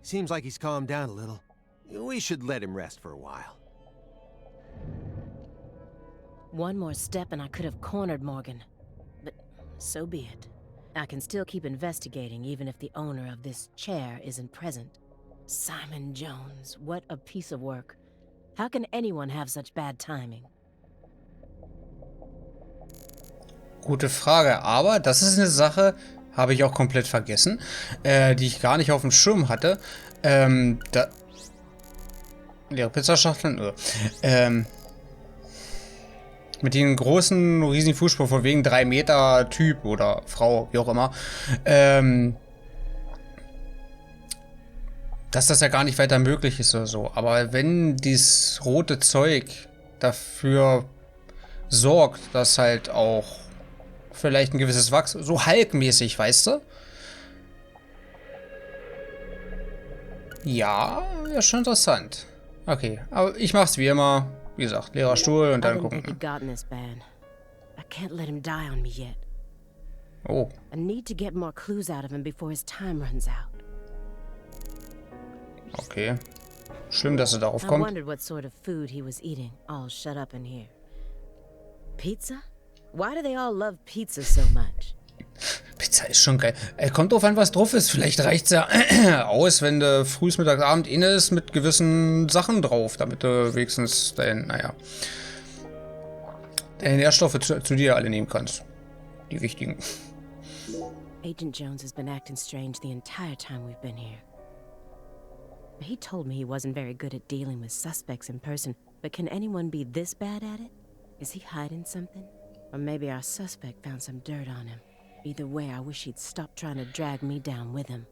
Seems like he's calmed down a little. We should let him rest for a while. One more step and I could have cornered Morgan. But so be it. I can still keep investigating even if the owner of this chair isn't present. Simon Jones, what a piece of work. How can anyone have such bad timing? Gute Frage, aber das ist eine Sache, habe ich auch komplett vergessen, die ich gar nicht auf dem Schirm hatte. Leere Pizzaschachteln? Mit den großen, riesigen Fußspuren von wegen 3 Meter Typ oder Frau, wie auch immer, dass das ja gar nicht weiter möglich ist oder so. Aber wenn dieses rote Zeug dafür sorgt, dass halt auch vielleicht ein gewisses Wachstum, so Hulk-mäßig, weißt du? Ja, ja, schon interessant. Okay, aber ich mach's wie immer. Wie gesagt, leerer Stuhl und dann gucken. Oh. I need to get more clues out of him before his time runs out. Okay. Schlimm, dass er darauf I kommt. wondered what sort of food he was eating, all shut up in here. Pizza? Why do they all love pizza so much? Pizza ist schon geil. Kommt drauf an, was drauf ist. Vielleicht reicht's ja aus, wenn du frühs, mittags, Abend inne ist mit gewissen Sachen drauf, damit du wenigstens deine Nährstoffe zu dir alle nehmen kannst. Die wichtigen. Agent Jones has been acting strange the entire time we've been here. He told me he wasn't very good at dealing with suspects in person, but can anyone be this bad at it? Is he hiding something? Or maybe our suspect found some dirt on him. Either way, I wish he'd stop trying to drag me down with him.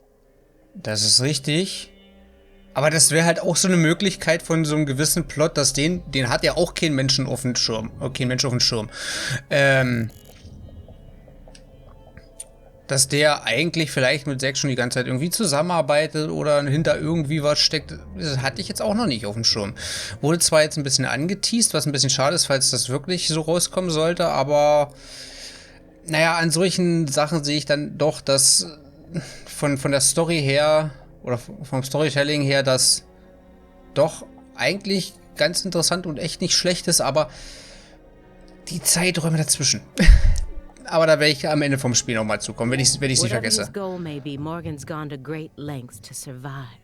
Das ist richtig. Aber das wäre halt auch so eine Möglichkeit von so einem gewissen Plot, dass den hat ja auch kein Menschen auf dem Schirm. Kein Mensch auf dem Schirm. Dass der eigentlich vielleicht mit Zack schon die ganze Zeit irgendwie zusammenarbeitet oder hinter irgendwie was steckt, das hatte ich jetzt auch noch nicht auf dem Schirm. Wurde zwar jetzt ein bisschen angeteast, was ein bisschen schade ist, falls das wirklich so rauskommen sollte, aber naja, an solchen Sachen sehe ich dann doch, dass von der Story her oder vom Storytelling her, das doch eigentlich ganz interessant und echt nicht schlecht ist, aber die Zeiträume dazwischen. Aber da werde ich am Ende vom Spiel nochmal zukommen, wenn ich es nicht vergesse. Morgan's gone to great lengths to survive.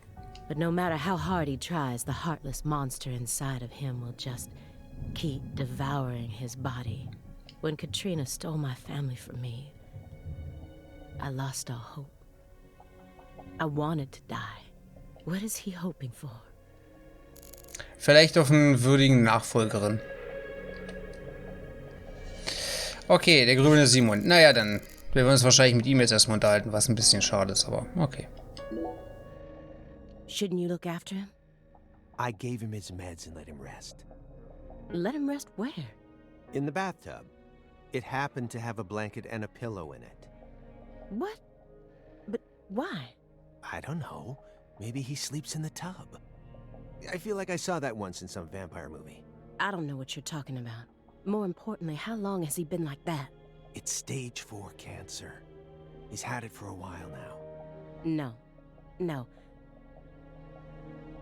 But no matter how hard he tries, the heartless monster inside of him will just keep devouring his body. When Katrina stole my family from me, I lost all hope. I wanted to die. What is he hoping for? Vielleicht auf einen würdigen Nachfolgerin. Okay, der grüne Simon. Naja, dann werden wir uns wahrscheinlich mit ihm jetzt erstmal unterhalten, was ein bisschen schade ist, aber okay. Shouldn't you look after him? I gave him his meds and let him rest. Let him rest where? In the bathtub. It happened to have a blanket and a pillow in it. What? But why? I don't know. Maybe he sleeps in the tub. I feel like I saw that once in some vampire movie. I don't know what you're talking about. More importantly, how long has he been like that? It's stage 4 cancer. He's had it for a while now. No.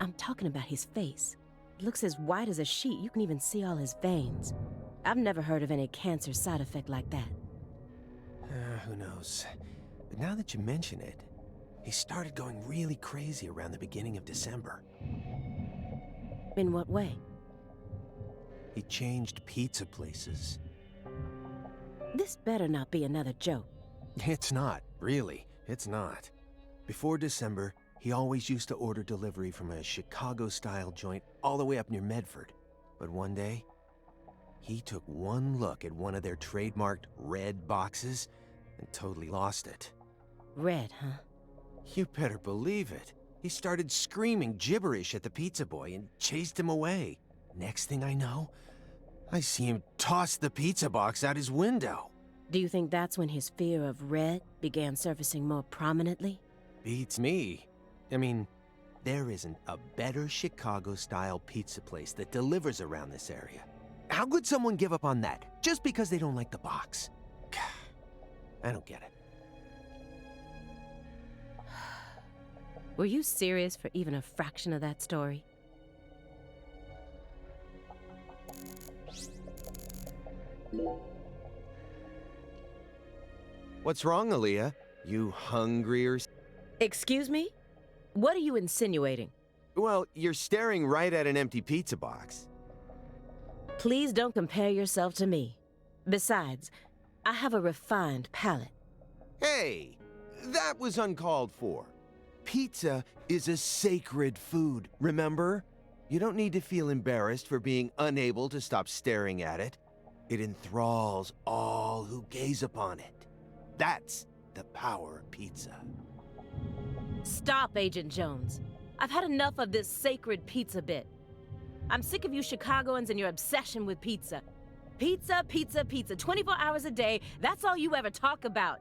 I'm talking about his face. It looks as white as a sheet. You can even see all his veins. I've never heard of any cancer side effect like that. Who knows? But now that you mention it, he started going really crazy around the beginning of December. In what way? He changed pizza places. This better not be another joke. It's not, really. It's not. Before December, he always used to order delivery from a Chicago-style joint all the way up near Medford. But one day, he took one look at one of their trademarked red boxes and totally lost it. Red, huh? You better believe it. He started screaming gibberish at the pizza boy and chased him away. Next thing I know, I see him toss the pizza box out his window. Do you think that's when his fear of red began surfacing more prominently? Beats me. I mean, there isn't a better Chicago-style pizza place that delivers around this area. How could someone give up on that just because they don't like the box? I don't get it. Were you serious for even a fraction of that story? What's wrong, Aaliyah? You hungry or... Excuse me? What are you insinuating? Well, you're staring right at an empty pizza box. Please don't compare yourself to me. Besides, I have a refined palate. Hey, that was uncalled for. Pizza is a sacred food, remember? You don't need to feel embarrassed for being unable to stop staring at it. It enthralls all who gaze upon it. That's the power of pizza. Stop, Agent Jones. I've had enough of this sacred pizza bit. I'm sick of you Chicagoans and your obsession with pizza. Pizza, pizza, pizza, 24 hours a day, that's all you ever talk about.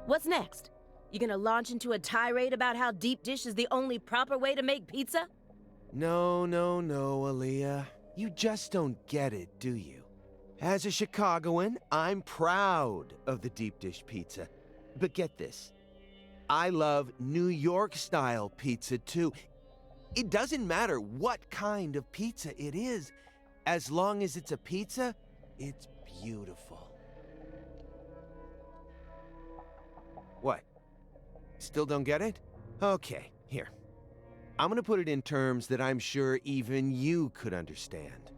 What's next? You gonna launch into a tirade about how deep dish is the only proper way to make pizza? No, Aaliyah. You just don't get it, do you? As a Chicagoan, I'm proud of the deep dish pizza. But get this, I love New York-style pizza too. It doesn't matter what kind of pizza it is. As long as it's a pizza, it's beautiful. What? Still don't get it? Okay, here. I'm gonna put it in terms that I'm sure even you could understand.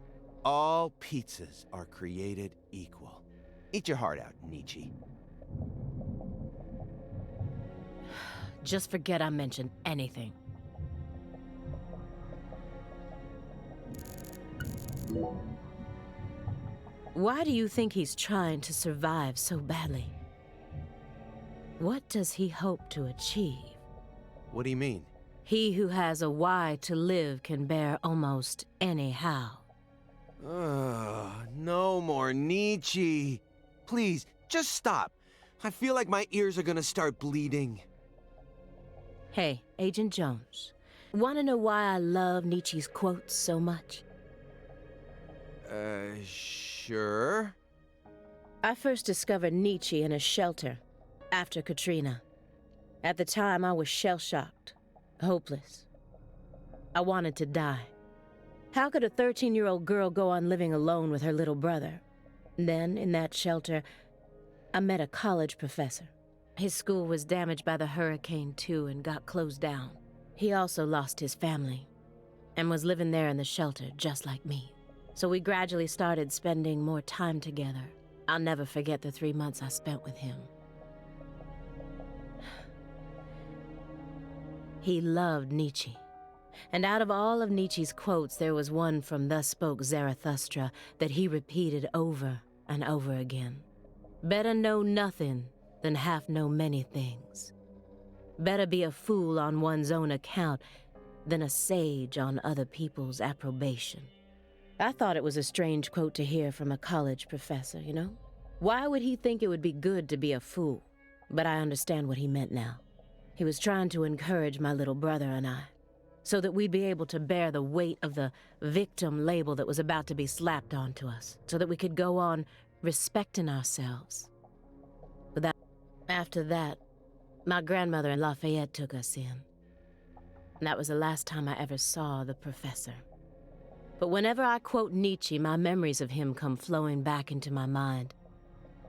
All pizzas are created equal. Eat your heart out, Nietzsche. Just forget I mentioned anything. Why do you think he's trying to survive so badly? What does he hope to achieve? What do you mean? He who has a why to live can bear almost any how. No more Nietzsche. Please, just stop. I feel like my ears are gonna start bleeding. Hey, Agent Jones, want to know why I love Nietzsche's quotes so much? Sure. I first discovered Nietzsche in a shelter after Katrina. At the time, I was shell-shocked, hopeless. I wanted to die. How could a 13-year-old girl go on living alone with her little brother? Then, in that shelter, I met a college professor. His school was damaged by the hurricane, too, and got closed down. He also lost his family and was living there in the shelter, just like me. So we gradually started spending more time together. I'll never forget the 3 months I spent with him. He loved Nietzsche. And out of all of Nietzsche's quotes, there was one from Thus Spoke Zarathustra that he repeated over and over again. Better know nothing than half know many things. Better be a fool on one's own account than a sage on other people's approbation. I thought it was a strange quote to hear from a college professor, you know? Why would he think it would be good to be a fool? But I understand what he meant now. He was trying to encourage my little brother and I, so that we'd be able to bear the weight of the victim label that was about to be slapped onto us, so that we could go on respecting ourselves. But after that, my grandmother in Lafayette took us in. And that was the last time I ever saw the professor. But whenever I quote Nietzsche, my memories of him come flowing back into my mind,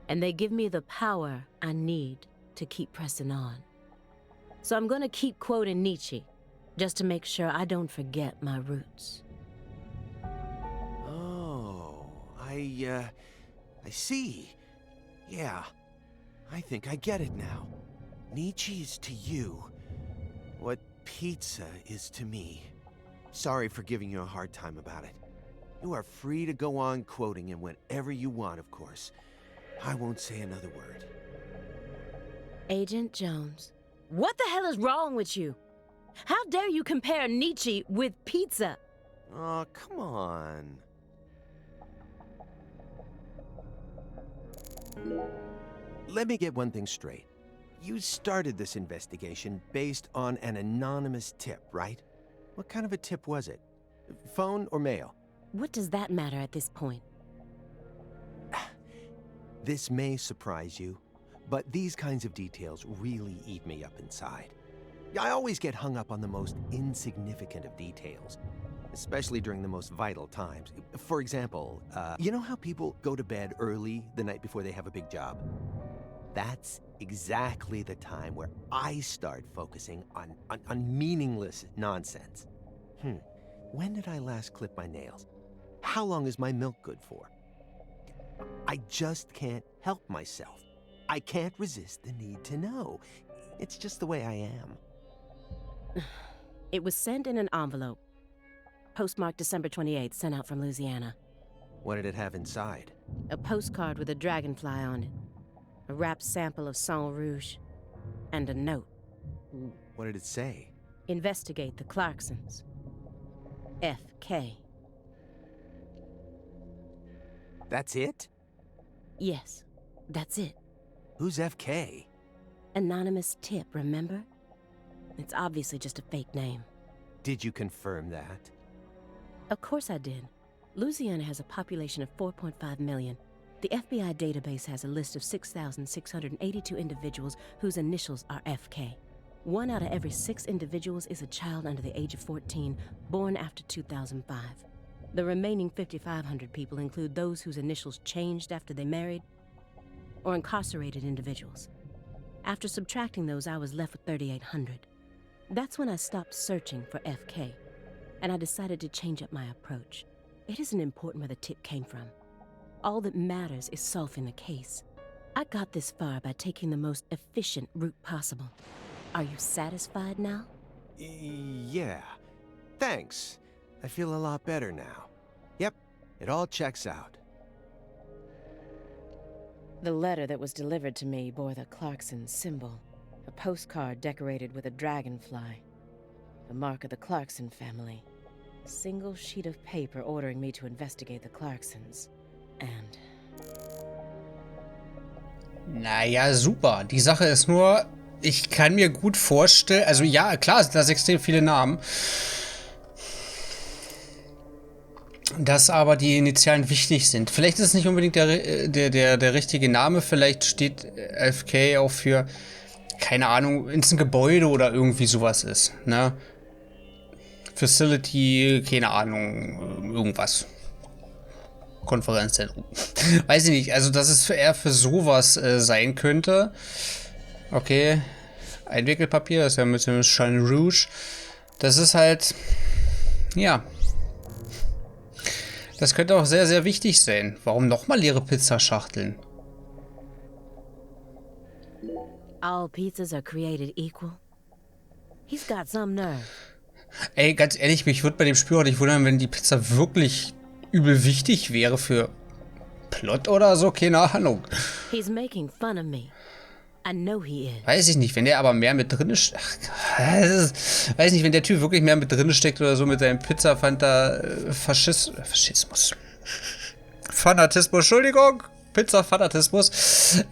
and they give me the power I need to keep pressing on. So I'm going to keep quoting Nietzsche, just to make sure I don't forget my roots. Oh, I see. Yeah, I think I get it now. Nietzsche is to you what pizza is to me. Sorry for giving you a hard time about it. You are free to go on quoting him whenever you want, of course. I won't say another word. Agent Jones, what the hell is wrong with you? How dare you compare Nietzsche with pizza? Oh, come on. Let me get one thing straight. You started this investigation based on an anonymous tip, right? What kind of a tip was it? Phone or mail? What does that matter at this point? This may surprise you, but these kinds of details really eat me up inside. I always get hung up on the most insignificant of details, especially during the most vital times. For example, you know how people go to bed early the night before they have a big job? That's exactly the time where I start focusing on meaningless nonsense. When did I last clip my nails? How long is my milk good for? I just can't help myself. I can't resist the need to know. It's just the way I am. It was sent in an envelope. Postmarked December 28th, sent out from Louisiana. What did it have inside? A postcard with a dragonfly on it. A wrapped sample of Sang Rouge. And a note. What did it say? Investigate the Clarksons. F.K. That's it? Yes, that's it. Who's F.K.? Anonymous tip, remember? It's obviously just a fake name. Did you confirm that? Of course I did. Louisiana has a population of 4.5 million. The FBI database has a list of 6,682 individuals whose initials are FK. 1 out of every 6 individuals is a child under the age of 14, born after 2005. The remaining 5,500 people include those whose initials changed after they married, or incarcerated individuals. After subtracting those, I was left with 3,800. That's when I stopped searching for FK, and I decided to change up my approach. It isn't important where the tip came from. All that matters is solving the case. I got this far by taking the most efficient route possible. Are you satisfied now? Yeah. Thanks. I feel a lot better now. Yep, it all checks out. The letter that was delivered to me bore the Clarkson symbol, a postcard decorated with a dragonfly, the mark of the Clarkson family, a single sheet of paper ordering me to investigate the Clarksons, and... Naja, super. Die Sache ist nur, ich kann mir gut vorstellen, also ja, klar sind das extrem viele Namen, dass aber die Initialen wichtig sind. Vielleicht ist es nicht unbedingt der richtige Name, vielleicht steht FK auch für, keine Ahnung, ins ein Gebäude oder irgendwie sowas ist, ne? Facility, keine Ahnung, irgendwas. Konferenzzentrum. Weiß ich nicht, also dass es eher für sowas sein könnte. Okay, Einwickelpapier, das ist ja mit dem Sang Rouge. Das ist halt, ja... Das könnte auch sehr, sehr wichtig sein. Warum nochmal leere Pizzaschachteln? All pizzas are created equal. He's got some nerve. Ey, ganz ehrlich, mich würde bei dem Spiel auch nicht wundern, wenn die Pizza wirklich übel wichtig wäre für Plot oder so, keine Ahnung. He's making fun of me. I know he is. Weiß ich nicht, wenn der aber mehr mit drin ist. Weiß nicht, wenn der Typ wirklich mehr mit drin steckt oder so mit seinem Faschismus. Fanatismus, Entschuldigung. Pizza-Fanatismus.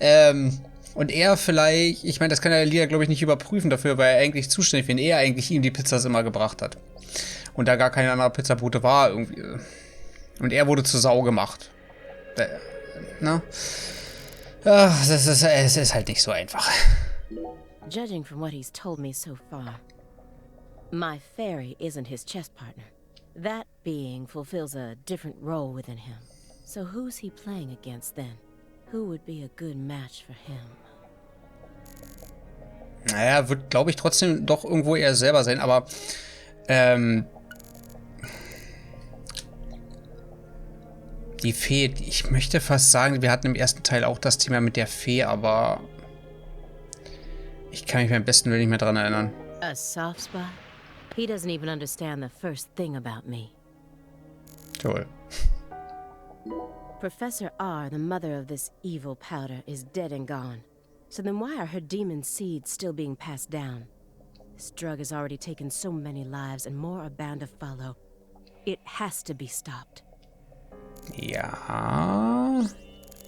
Und er vielleicht, ich meine, das kann der Aaliyah, glaube ich, nicht überprüfen dafür, weil er eigentlich zuständig, wenn er eigentlich ihm die Pizzas immer gebracht hat. Und da gar keine andere Pizzabote war irgendwie. Und er wurde zur Sau gemacht. Ne? Ach, es ist halt nicht so einfach. Judging from what he's told me so far, my fairy isn't his chess partner. That being fulfills a different role within him. So who's he playing against then? Who would be a good match for him? Naja, wird, glaube ich, trotzdem doch irgendwo er selber sein, aber die Fee, ich möchte fast sagen, wir hatten im ersten Teil auch das Thema mit der Fee, aber ich kann mich beim besten Willen nicht mehr dran erinnern. A soft spot? He doesn't even understand the first thing about me. Toll. Professor R, the mother of this evil powder, is dead and gone. So then why are her demon seeds still being passed down? This drug has already taken so many lives and more are bound to follow. It has to be stopped. Ja,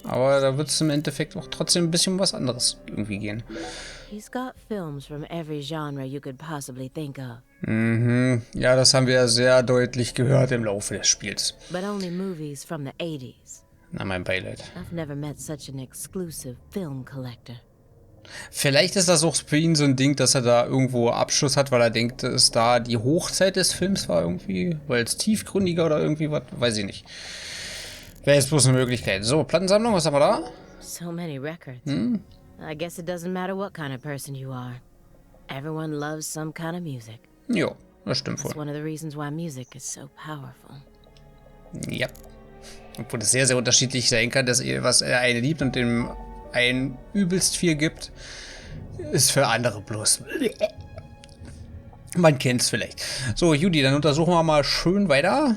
aber da wird es im Endeffekt auch trotzdem ein bisschen um was anderes irgendwie gehen. He's got films from every genre you could possibly think of. Mhm, ja, das haben wir ja sehr deutlich gehört im Laufe des Spiels. But only movies from the 80s. Na, mein Beileid. I've never met such an exclusive film collector. Vielleicht ist das auch für ihn so ein Ding, dass er da irgendwo Abschluss hat, weil er denkt, dass da die Hochzeit des Films war irgendwie, weil es tiefgründiger oder irgendwie was, weiß ich nicht. Wäre jetzt bloß eine Möglichkeit. So, Plattensammlung, was haben wir da? So many records. I guess it doesn't matter what kind of person you are. Everyone loves some kind of music. Jo, das stimmt It's wohl. one of the reasons why music is so powerful. Ja. Obwohl es sehr, sehr unterschiedlich sein kann, dass was er eine liebt und dem einen übelst viel gibt, ist für andere bloß. Man kennt es vielleicht. So, Judy, dann untersuchen wir mal schön weiter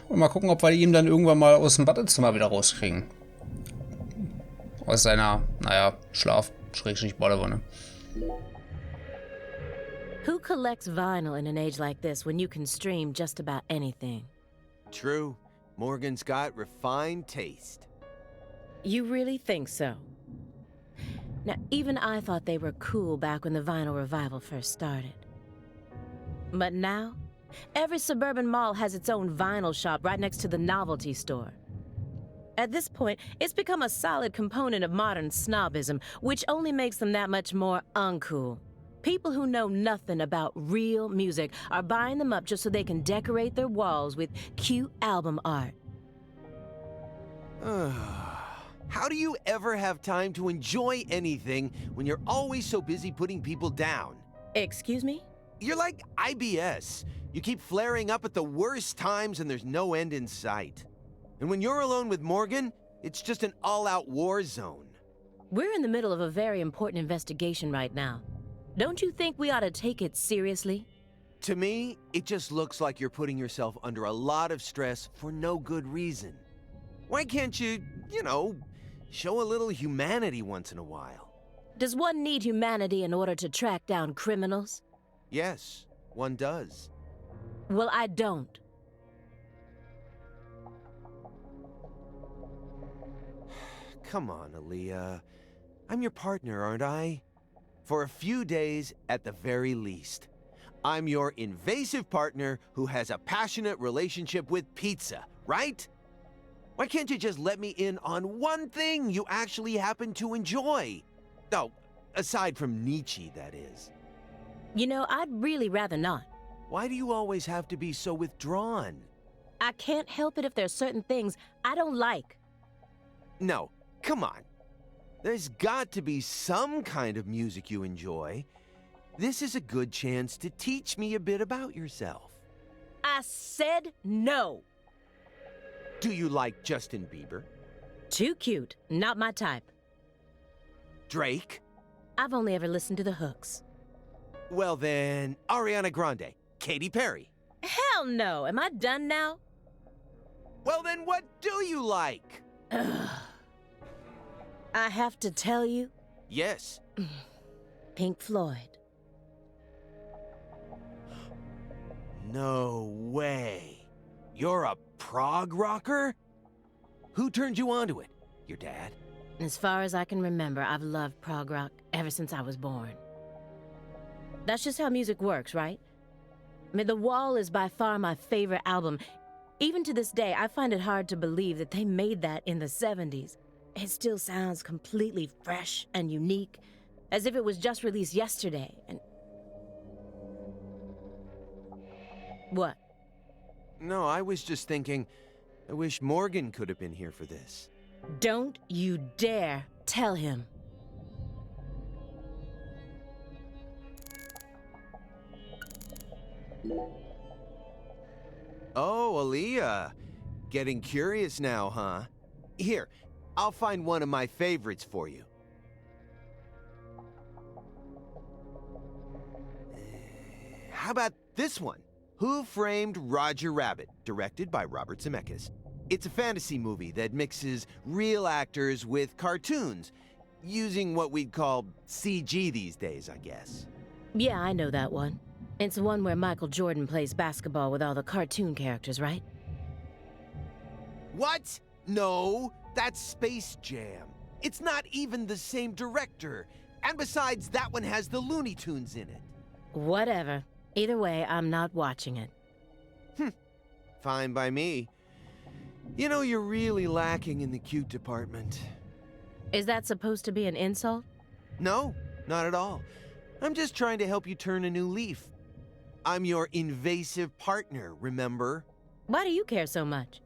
und mal gucken, ob wir ihn dann irgendwann mal aus dem Badezimmer wieder rauskriegen. Aus seiner, naja, Schlaf-Badewanne. Who collects vinyl in an age like this when you can stream just about anything? True. Morgan's got refined taste. You really think so? Now, even I thought they were cool back when the vinyl revival first started. But now, every suburban mall has its own vinyl shop right next to the novelty store. At this point, it's become a solid component of modern snobism, which only makes them that much more uncool. People who know nothing about real music are buying them up just so they can decorate their walls with cute album art. How do you ever have time to enjoy anything when you're always so busy putting people down? Excuse me? You're like IBS. You keep flaring up at the worst times and there's no end in sight. And when you're alone with Morgan, it's just an all-out war zone. We're in the middle of a very important investigation right now. Don't you think we ought to take it seriously? To me, it just looks like you're putting yourself under a lot of stress for no good reason. Why can't you, show a little humanity once in a while? Does one need humanity in order to track down criminals? Yes, one does. Well, I don't. Come on, Aaliyah. I'm your partner, aren't I? For a few days, at the very least. I'm your invasive partner who has a passionate relationship with pizza, right? Why can't you just let me in on one thing you actually happen to enjoy? Oh, aside from Nietzsche, that is. I'd really rather not. Why do you always have to be so withdrawn? I can't help it if there's certain things I don't like. No, come on. There's got to be some kind of music you enjoy. This is a good chance to teach me a bit about yourself. I said no. Do you like Justin Bieber? Too cute. Not my type. Drake? I've only ever listened to the hooks. Well then, Ariana Grande, Katy Perry. Hell no. Am I done now? Well then, what do you like? I have to tell you? Yes. Pink Floyd. No way. You're a prog rocker? Who turned you onto it? Your dad? As far as I can remember, I've loved prog rock ever since I was born. That's just how music works, right? I mean, The Wall is by far my favorite album. Even to this day, I find it hard to believe that they made that in the 70s. It still sounds completely fresh and unique, as if it was just released yesterday, and... What? No, I was just thinking, I wish Morgan could have been here for this. Don't you dare tell him. Oh, Aaliyah. Getting curious now, huh? Here, I'll find one of my favorites for you. How about this one? Who Framed Roger Rabbit, directed by Robert Zemeckis. It's a fantasy movie that mixes real actors with cartoons, using what we'd call CG these days, I guess. Yeah, I know that one. It's the one where Michael Jordan plays basketball with all the cartoon characters, right? What? No, that's Space Jam. It's not even the same director. And besides, that one has the Looney Tunes in it. Whatever. Either way, I'm not watching it. Fine by me. You know, you're really lacking in the cute department. Is that supposed to be an insult? No, not at all. I'm just trying to help you turn a new leaf. I'm your invasive partner, remember? Why do you care so much?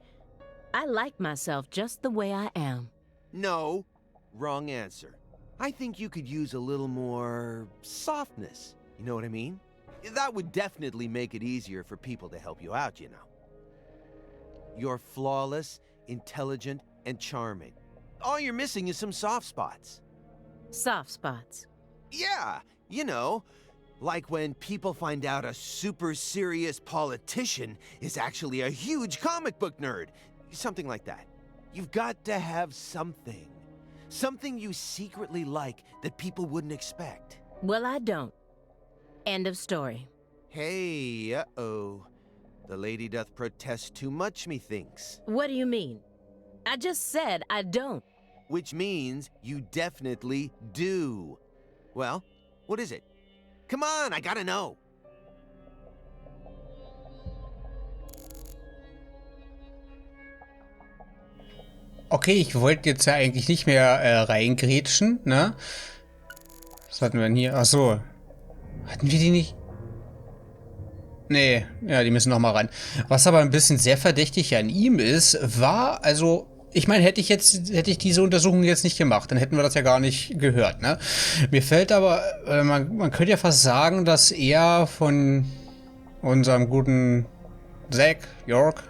I like myself just the way I am. No, wrong answer. I think you could use a little more softness. You know what I mean? That would definitely make it easier for people to help you out, you know. You're flawless, intelligent, and charming. All you're missing is some soft spots. Soft spots. Yeah, you know, like when people find out a super serious politician is actually a huge comic book nerd. Something like that. You've got to have something. Something you secretly like that people wouldn't expect. Well, I don't. End of story. Hey, uh-oh. The lady doth protest too much, methinks. What do you mean? I just said I don't. Which means you definitely do. Well, what is it? Come on, I gotta know. Okay, ich wollte jetzt ja eigentlich nicht mehr reingrätschen, ne? Was hatten wir denn hier? Ach so. Hatten wir die nicht? Nee, ja, die müssen noch mal ran. Was aber ein bisschen sehr verdächtig an ihm ist, war, also, ich meine, hätte ich diese Untersuchung jetzt nicht gemacht, dann hätten wir das ja gar nicht gehört, ne? Mir fällt aber, man könnte ja fast sagen, dass er von unserem guten York,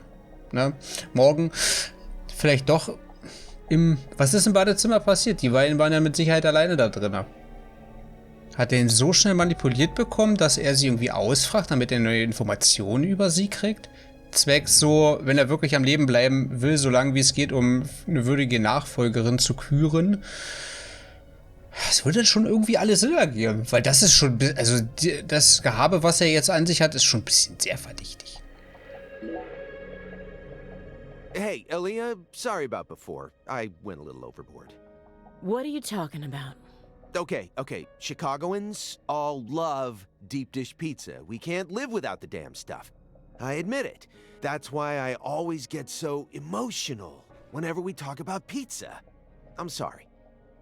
ne, Morgan, vielleicht doch was ist im Badezimmer passiert? Die beiden waren ja mit Sicherheit alleine da drin. Hat er ihn so schnell manipuliert bekommen, dass er sie irgendwie ausfragt, damit er neue Informationen über sie kriegt? Zwecks so, wenn er wirklich am Leben bleiben will, so lange wie es geht, um eine würdige Nachfolgerin zu küren. Das würde schon irgendwie alles Sinn ergeben. Weil das ist schon, also das Gehabe, was er jetzt an sich hat, ist schon ein bisschen sehr verdächtig. Hey, Aaliyah, sorry about before. I went a little overboard. What are you talking about? Okay. Chicagoans all love deep dish pizza. We can't live without the damn stuff. I admit it. That's why I always get so emotional whenever we talk about pizza. I'm sorry.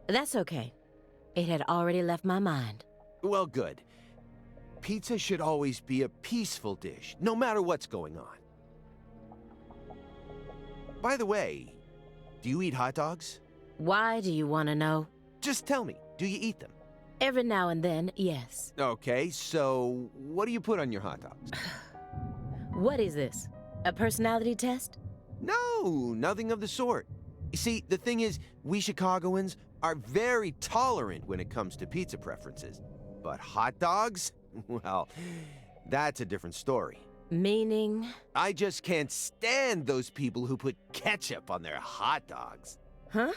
That's okay. It had already left my mind. Well, good. Pizza should always be a peaceful dish, no matter what's going on. By the way, do you eat hot dogs? Why do you want to know? Just tell me, do you eat them? Every now and then, yes. Okay, so what do you put on your hot dogs? What is this? A personality test? No, nothing of the sort. You see, the thing is, we Chicagoans are very tolerant when it comes to pizza preferences. But hot dogs? Well, that's a different story. Meaning? I just can't stand those people who put ketchup on their hot dogs. Huh?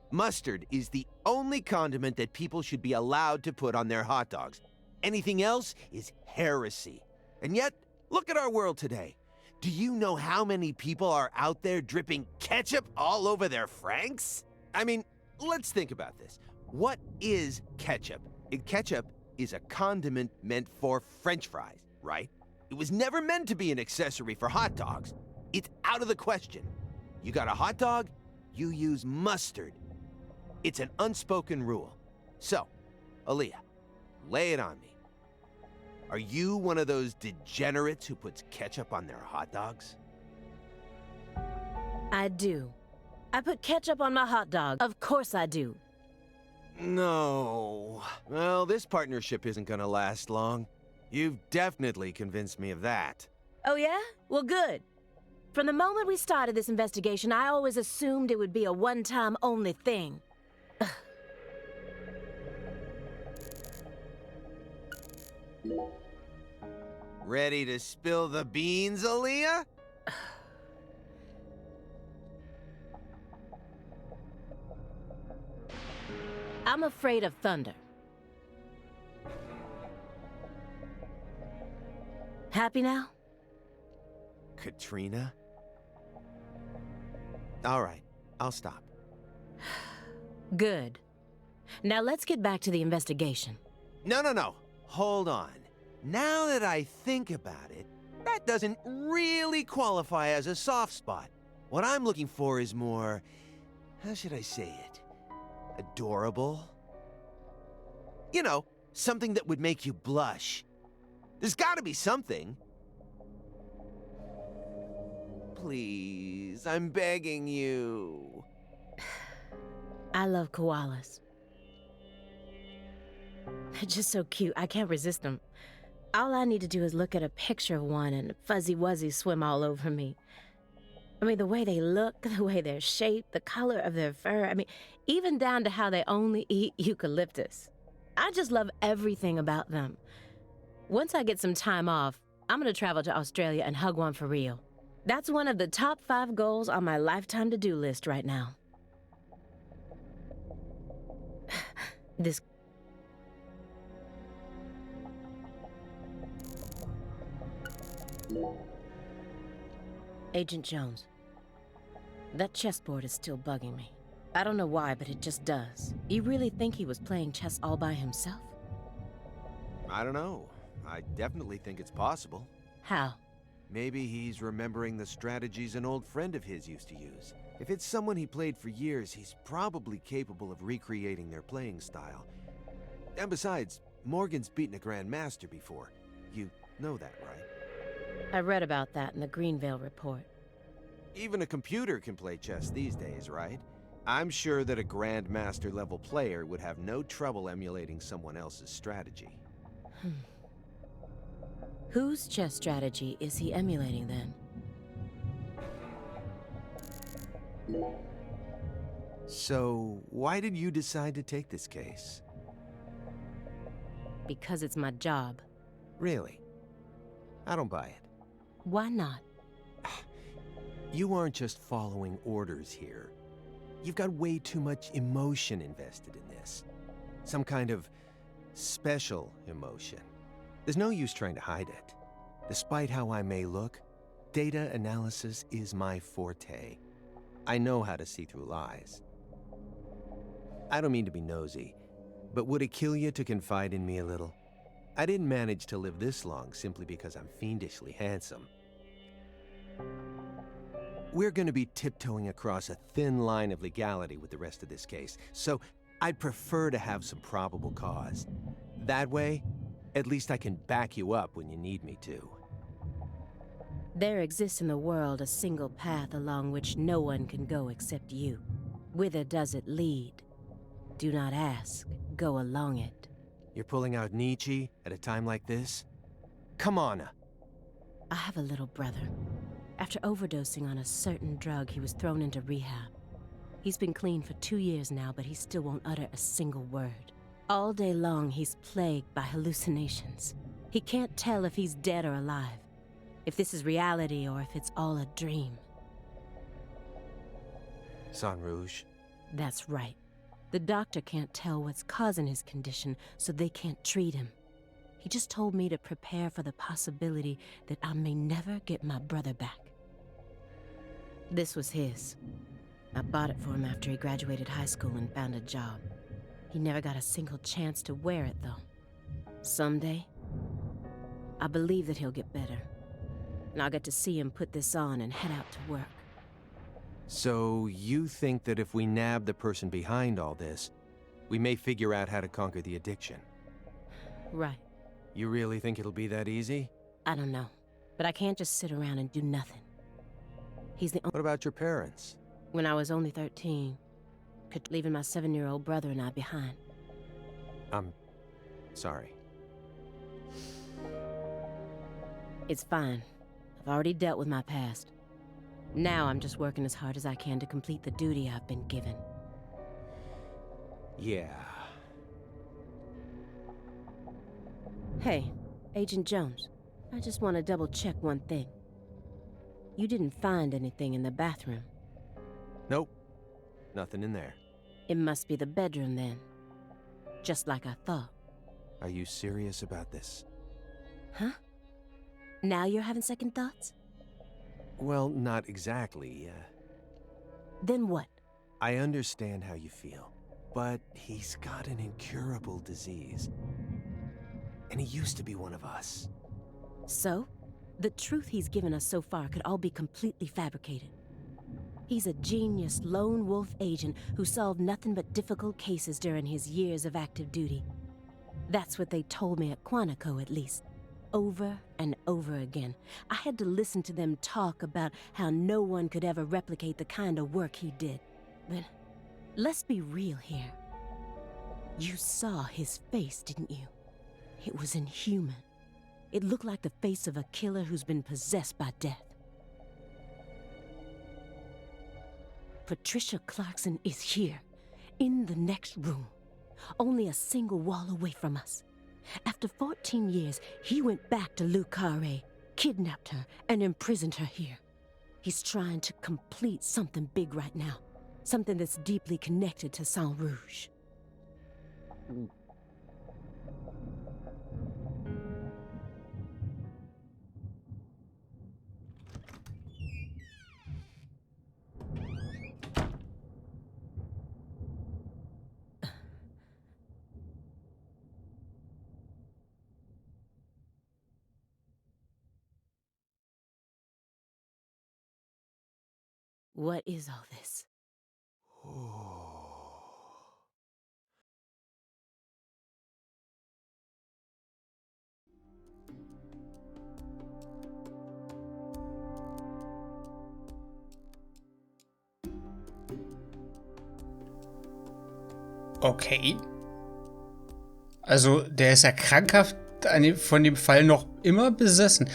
Mustard is the only condiment that people should be allowed to put on their hot dogs. Anything else is heresy. And yet, look at our world today. Do you know how many people are out there dripping ketchup all over their Franks? I mean, let's think about this. What is ketchup? Ketchup is a condiment meant for French fries, right? It was never meant to be an accessory for hot dogs. It's out of the question. You got a hot dog, you use mustard. It's an unspoken rule. So, Aaliyah, lay it on me. Are you one of those degenerates who puts ketchup on their hot dogs? I do. I put ketchup on my hot dog. Of course I do. No. Well, this partnership isn't gonna last long. You've definitely convinced me of that. Oh yeah? Well, good. From the moment we started this investigation, I always assumed it would be a one-time only thing. Ready to spill the beans, Aaliyah? I'm afraid of thunder. Happy now? Katrina? All right, I'll stop. Good. Now let's get back to the investigation. No. Hold on. Now that I think about it, that doesn't really qualify as a soft spot. What I'm looking for is more, how should I say it? Adorable? You know, something that would make you blush. There's gotta be something. Please, I'm begging you. I love koalas. They're just so cute. I can't resist them. All I need to do is look at a picture of one and fuzzy wuzzies swim all over me. I mean, the way they look, the way they're shaped, the color of their fur. I mean, even down to how they only eat eucalyptus. I just love everything about them. Once I get some time off, I'm gonna travel to Australia and hug one for real. That's one of the top 5 goals on my lifetime to-do list right now. This... Agent Jones. That chessboard is still bugging me. I don't know why, but it just does. You really think he was playing chess all by himself? I don't know. I definitely think it's possible. How? Maybe he's remembering the strategies an old friend of his used to use. If it's someone he played for years, he's probably capable of recreating their playing style. And besides, Morgan's beaten a grandmaster before. You know that, right? I read about that in the Greenvale report. Even a computer can play chess these days, right? I'm sure that a grandmaster level player would have no trouble emulating someone else's strategy. Whose chess strategy is he emulating then? So, why did you decide to take this case? Because it's my job. Really? I don't buy it. Why not? You aren't just following orders here. You've got way too much emotion invested in this. Some kind of special emotion. There's no use trying to hide it. Despite how I may look, data analysis is my forte. I know how to see through lies. I don't mean to be nosy, but would it kill you to confide in me a little? I didn't manage to live this long simply because I'm fiendishly handsome. We're going to be tiptoeing across a thin line of legality with the rest of this case, so I'd prefer to have some probable cause. That way, at least I can back you up when you need me to. There exists in the world a single path along which no one can go except you. Whither does it lead? Do not ask, go along it. You're pulling out Nietzsche at a time like this? Come on. I have a little brother. After overdosing on a certain drug, he was thrown into rehab. He's been clean for 2 years now, but he still won't utter a single word. All day long, he's plagued by hallucinations. He can't tell if he's dead or alive, if this is reality or if it's all a dream. Sang Rouge? That's right. The doctor can't tell what's causing his condition, so they can't treat him. He just told me to prepare for the possibility that I may never get my brother back. This was his. I bought it for him after he graduated high school and found a job. He never got a single chance to wear it, though. Someday, I believe that he'll get better. And I'll get to see him put this on and head out to work. So you think that if we nab the person behind all this, we may figure out how to conquer the addiction? Right. You really think it'll be that easy? I don't know. But I can't just sit around and do nothing. He's the What about your parents? When I was only 13, leaving my 7-year-old brother and I behind. I'm sorry. It's fine. I've already dealt with my past. Now I'm just working as hard as I can to complete the duty I've been given. Yeah. Hey, Agent Jones. I just want to double-check one thing. You didn't find anything in the bathroom. Nope. Nothing in there. It must be the bedroom then. Just like I thought. Are you serious about this? Huh? Now you're having second thoughts? Well, not exactly. Then what? I understand how you feel, but he's got an incurable disease. And he used to be one of us. So? The truth he's given us so far could all be completely fabricated. He's a genius lone wolf agent who solved nothing but difficult cases during his years of active duty. That's what they told me at Quantico, at least. Over and over again. I had to listen to them talk about how no one could ever replicate the kind of work he did. But let's be real here. You saw his face, didn't you? It was inhuman. It looked like the face of a killer who's been possessed by death. Patricia Clarkson is here, in the next room, only a single wall away from us. After 14 years, he went back to Le Carré, kidnapped her, and imprisoned her here. He's trying to complete something big right now, something that's deeply connected to Saint Rouge. What is all this? Okay. Also, der ist ja krankhaft von dem Fall noch immer besessen.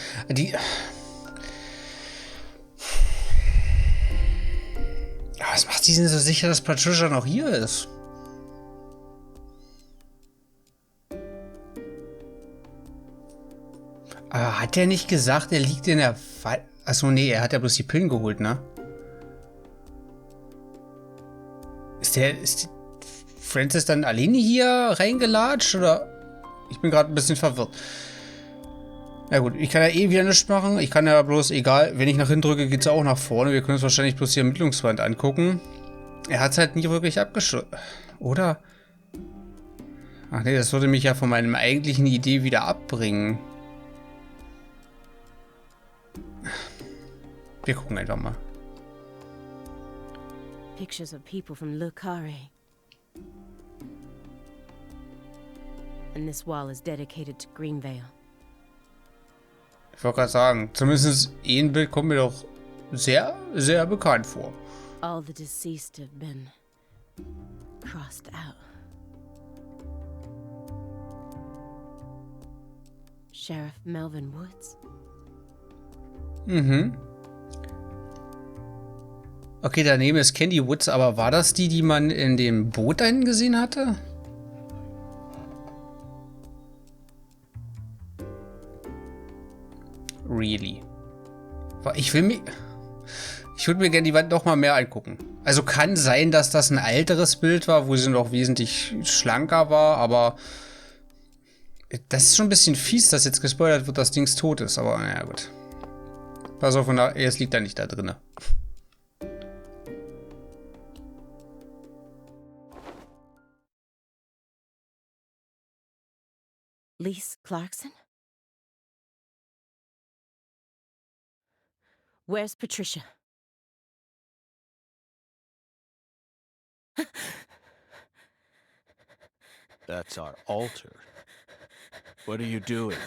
Was macht sie denn so sicher, dass Patricia noch hier ist? Aber hat er nicht gesagt, er liegt in der Fall... Achso, nee, er hat ja bloß die Pillen geholt, ne? Ist Francis dann alleine hier reingelatscht, oder? Ich bin gerade ein bisschen verwirrt. Na gut, ich kann ja eh wieder nichts machen. Ich kann ja bloß, egal, wenn ich nach hinten drücke, geht es auch nach vorne. Wir können uns wahrscheinlich bloß die Ermittlungswand angucken. Er hat es halt nie wirklich abgeschlossen. Oder? Ach nee, das würde mich ja von meiner eigentlichen Idee wieder abbringen. Wir gucken einfach mal. Pictures of people from Le Carré. And this wall is dedicated to Greenvale. Ich wollte gerade sagen, zumindest ein Bild kommt mir doch sehr, sehr bekannt vor. All the deceased have been crossed out. Sheriff Melvin Woods? Mhm. Okay, daneben ist Candy Woods, aber war das die man in dem Boot da hinten gesehen hatte? Really? Ich würde mir gerne die Wand noch mal mehr angucken. Also kann sein, dass das ein älteres Bild war, wo sie noch wesentlich schlanker war, aber das ist schon ein bisschen fies, dass jetzt gespoilert wird, dass Dings tot ist, aber naja, gut. Pass auf, es liegt da nicht da drin. Lise Clarkson? Where's Patricia? That's our altar. What are you doing?